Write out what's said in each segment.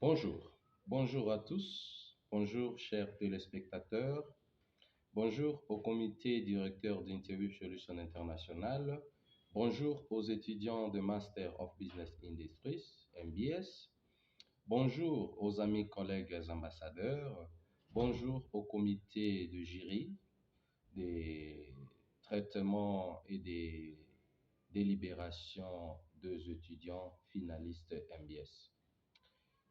Bonjour à tous, bonjour chers téléspectateurs, bonjour au comité directeur d'Interview Solutions International, bonjour aux étudiants de Master of Business Industries, MBS, bonjour aux amis collègues ambassadeurs, bonjour au comité de jury des traitements et des délibérations des étudiants finalistes MBS.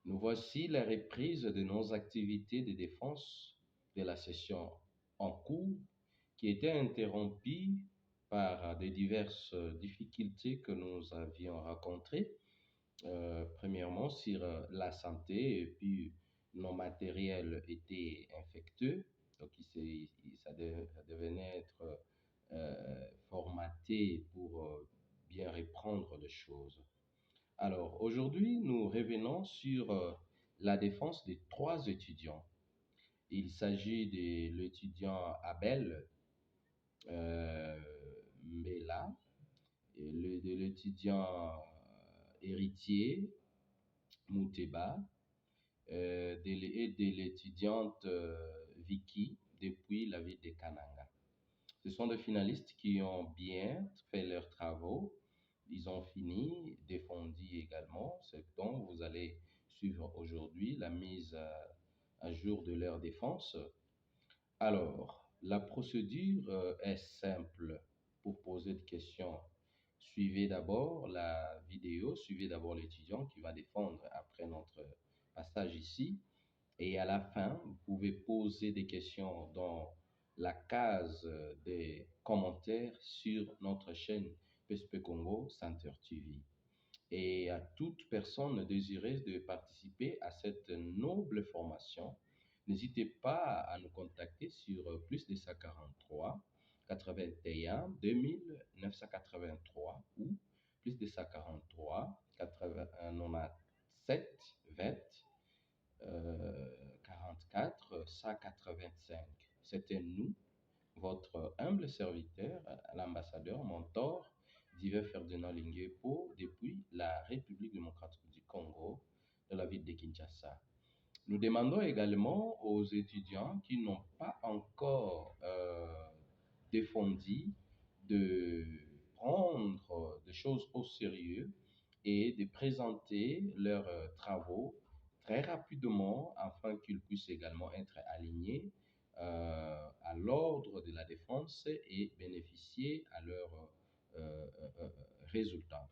Nous voici la reprise de nos activités de défense de la session en cours qui était interrompue par des diverses difficultés que nous avions rencontrées. Premièrement, sur la santé, et puis nos matériels étaient infectieux, donc ça devenait être formaté pour bien reprendre les choses. Alors, aujourd'hui, nous revenons sur la défense des trois étudiants. Il s'agit de l'étudiant Abel euh, Mbela, de l'étudiant héritier Mouteba et de l'étudiante Vicky depuis la ville de Kananga. Ce sont des finalistes qui ont bien fait leurs travaux. Ils ont fini, défendu également, ce dont vous allez suivre aujourd'hui la mise à jour de leur défense. Alors, la procédure est simple pour poser des questions. Suivez d'abord la vidéo, suivez d'abord l'étudiant qui va défendre après notre passage ici. Et à la fin, vous pouvez poser des questions dans la case des commentaires sur notre chaîne PSP Congo Center TV. Et à toute personne désireuse de participer à cette noble formation, n'hésitez pas à nous contacter sur plus de 143 81 2000 983 ou plus de 143 97 20 44 185. C'était nous, votre humble serviteur, l'ambassadeur mentor Diver Ferdinand Linguepo, depuis la République démocratique du Congo, de la ville de Kinshasa. Nous demandons également aux étudiants qui n'ont pas encore défendu de prendre des choses au sérieux et de présenter leurs travaux très rapidement afin qu'ils puissent également être alignés à l'ordre de la défense et bénéficier à leurs résultats.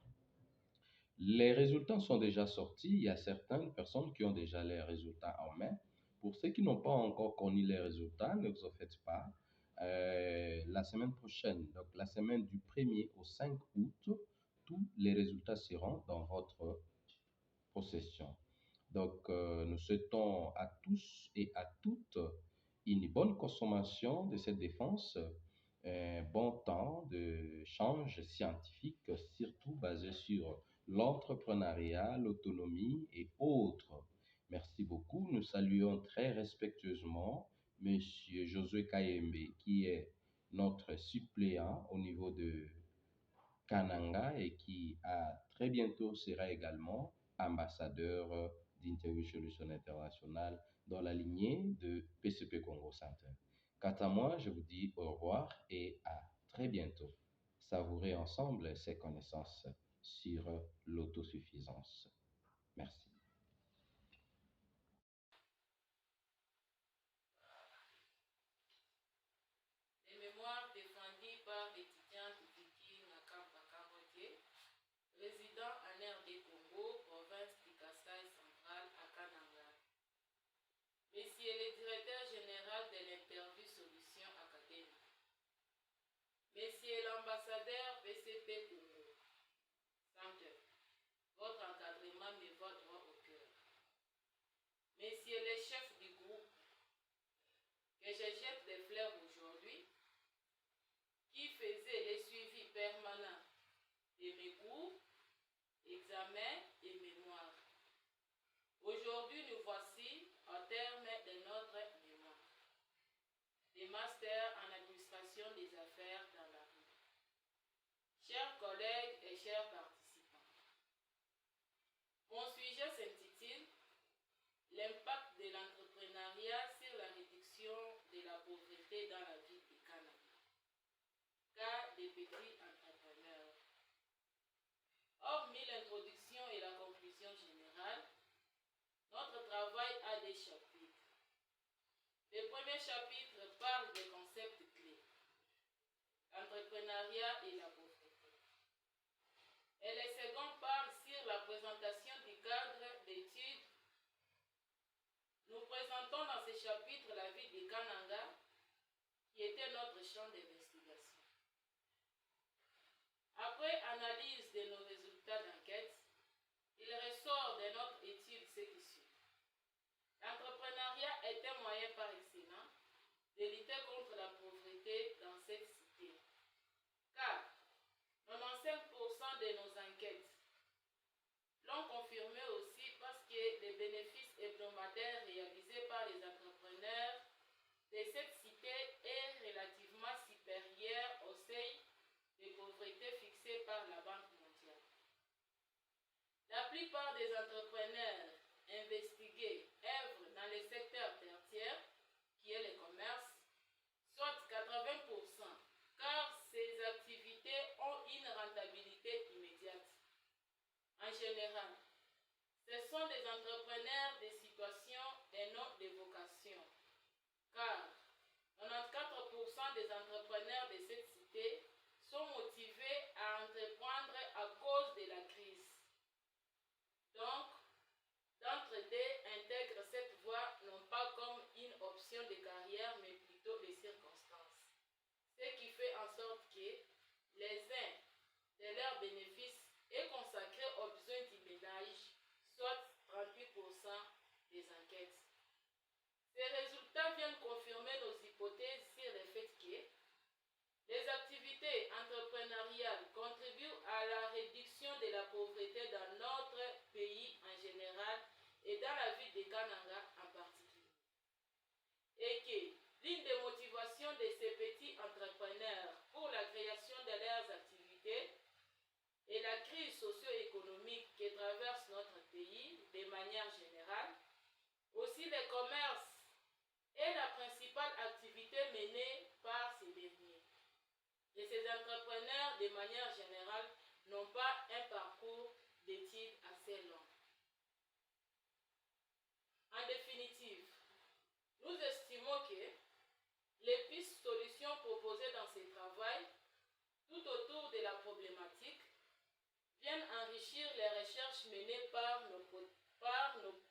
Les résultats sont déjà sortis. Il y a certaines personnes qui ont déjà les résultats en main. Pour ceux qui n'ont pas encore connu les résultats, ne vous en faites pas. La semaine prochaine, donc la semaine du 1er au 5 août, tous les résultats seront dans votre possession. Donc, nous souhaitons à tous et à toutes une bonne consommation de cette défense, un bon temps d'échange scientifique, surtout basé sur l'entrepreneuriat, l'autonomie et autres. Merci beaucoup. Nous saluons très respectueusement Monsieur Josué Kayembe, qui est notre suppléant au niveau de Kananga et qui très bientôt sera également ambassadeur d'Interview Solutions International dans la lignée de PCP Congo Center. Quant à moi, je vous dis au revoir et à très bientôt. Savourez ensemble ces connaissances sur l'autosuffisance. Merci. Les mémoires défendues par l'étudiant Vicky Nakamba Karotier, résident en RD Congo, province du Kasaï central à Kananga. Monsieur le directeur général de l'Interview Solutions Académique. Monsieur l'ambassadeur PCP Congo Center, votre encadrement me va droit au cœur. Messieurs les chefs du groupe, que je jette des fleurs aujourd'hui, qui faisait le suivi permanent de mes cours, examens et mémoires. Aujourd'hui, nous voici au terme de notre mémoire. Des masters en administration des affaires dans la rue. Chers collègues et chers participants, mon sujet s'intitule premier chapitre parle des concepts clés, l'entrepreneuriat et la pauvreté. Et le second parle sur la présentation du cadre d'études. Nous présentons dans ce chapitre la ville de Kananga, qui était notre champ d'investigation. Après analyse de nos résultats d'enquête, il ressort de notre étude ce qui suit. L'entrepreneuriat est un moyen par excellence de lutter contre la pauvreté dans cette cité. Car 95% de nos enquêtes l'ont confirmé aussi parce que les bénéfices hebdomadaires réalisés par les entrepreneurs de cette cité est relativement supérieur au seuil de pauvreté fixé par la Banque mondiale. La plupart des entrepreneurs investigués œuvrent dans le secteur tertiaire, qui est le commerce, soit 80%, car ces activités ont une rentabilité immédiate. En général, ce sont des entrepreneurs de situation et non de vocation, car 94% des entrepreneurs de cette cité sont motivés à entreprendre à cause de la crise. Donc, d'entrée intègrent cette voie non pas comme une option de carrière, mais plutôt des circonstances. Ce qui fait en sorte que les uns de leurs bénéfices est consacré aux besoins du ménage, soit 38% des enquêtes. Ces résultats viennent confirmer nos hypothèses sur le fait que les activités entrepreneuriales contribuent à la réduction de la pauvreté dans notre pays en général et dans la ville de Kananga en particulier. Et que l'une des motivations de ces petits entrepreneurs pour la création de leurs activités est la crise socio-économique qui traverse notre pays de manière générale. Aussi, le commerce est la principale activité menée par ces derniers. Et ces entrepreneurs, de manière générale, n'ont pas un parcours d'études assez long. En définitive, nous estimons que les pistes solutions proposées dans ce travail, tout autour de la problématique, viennent enrichir les recherches menées par nos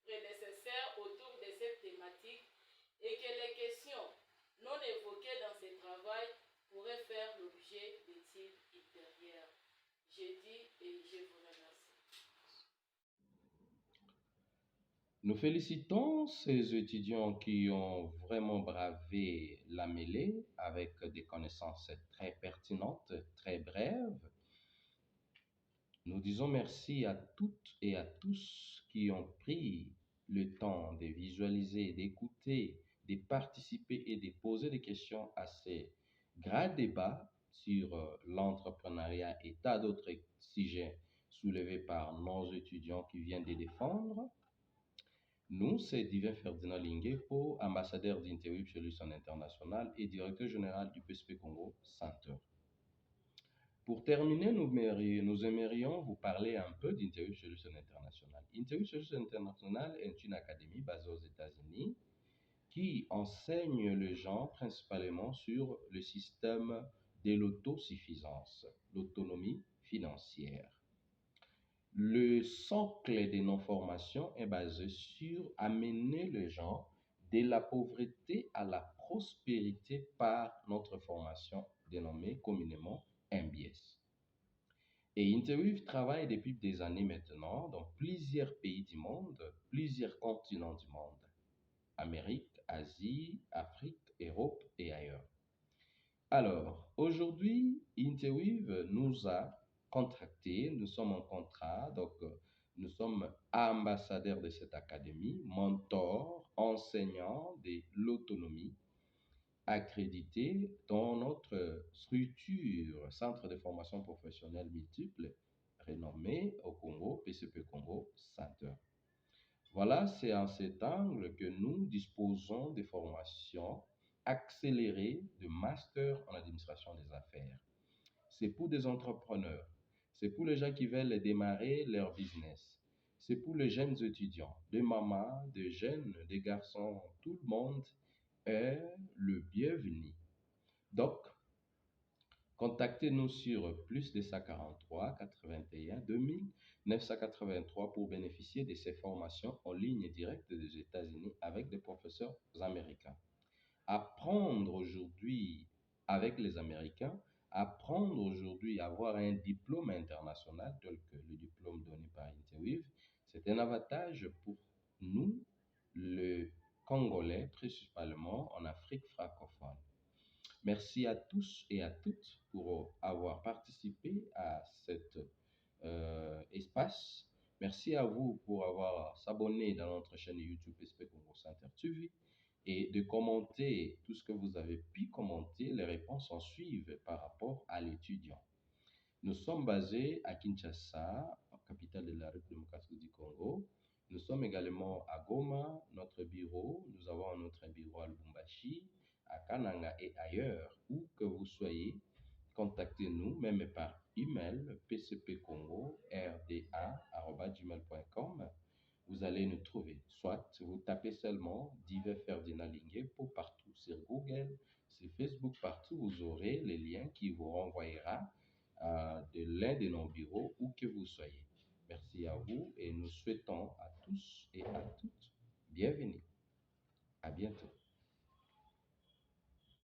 prédécesseurs autour de cette thématique et que les questions non évoquées dans ce travail pourraient faire l'objet d'études ultérieures. Je dis et je vous remercie. Nous félicitons ces étudiants qui ont vraiment bravé la mêlée avec des connaissances très pertinentes, très brèves. Nous disons merci à toutes et à tous qui ont pris le temps de visualiser, d'écouter, de participer et de poser des questions à ces grands débats sur l'entrepreneuriat et tas d'autres sujets soulevés par nos étudiants qui viennent de défendre. Nous, c'est Divin Ferdinand Linguepo, ambassadeur d'Interweb Solutions International et directeur général du PSP Congo Center. Pour terminer, nous aimerions vous parler un peu d'Interweb Solutions International. Interweb Solutions International est une académie basée aux États-Unis qui enseigne les gens principalement sur le système de l'autosuffisance, l'autonomie financière. Le socle de nos formations est basé sur amener les gens de la pauvreté à la prospérité par notre formation dénommée communément MBS. Et Interweave travaille depuis des années maintenant dans plusieurs pays du monde, plusieurs continents du monde, Amérique, Asie, Afrique, Europe et ailleurs. Alors, aujourd'hui, Interweave nous a contractés, nous sommes en contrat, donc nous sommes ambassadeurs de cette académie, mentors, enseignants de l'autonomie, accrédités dans notre structure, Centre de formation professionnelle multiple, renommé au Congo, PCP Congo Center. Voilà, c'est en cet angle que nous disposons de formations accélérées de master en administration des affaires. C'est pour des entrepreneurs, c'est pour les gens qui veulent démarrer leur business, c'est pour les jeunes étudiants, des mamans, des jeunes, des garçons, tout le monde est le bienvenu. Donc, contactez-nous sur plus 243 81 2000 983 pour bénéficier de ces formations en ligne directe des États-Unis avec des professeurs américains. Apprendre aujourd'hui avec les Américains, apprendre aujourd'hui à avoir un diplôme international tel que le diplôme donné par Interweave, c'est un avantage pour nous, le Congolais, principalement en Afrique francophone. Merci à tous et à toutes pour avoir participé à cet espace. Merci à vous pour avoir s'abonné dans notre chaîne YouTube SP Congo Center TV et de commenter tout ce que vous avez pu commenter. Les réponses en suivent par rapport à l'étudiant. Nous sommes basés à Kinshasa, capitale de la République démocratique du Congo. Nous sommes également à Goma, notre bureau. Nous avons notre bureau à Lubumbashi, à Kananga et ailleurs. Où que vous soyez, contactez-nous, même par email, pcpcongo.rda@gmail.com. Vous allez nous trouver. Soit vous tapez seulement Divers Ferdinand Lingué partout sur Google, sur Facebook, partout, vous aurez les liens qui vous renvoyera de l'un de nos bureaux où que vous soyez. Merci à vous et nous souhaitons à tous et à toutes bienvenue. À bientôt.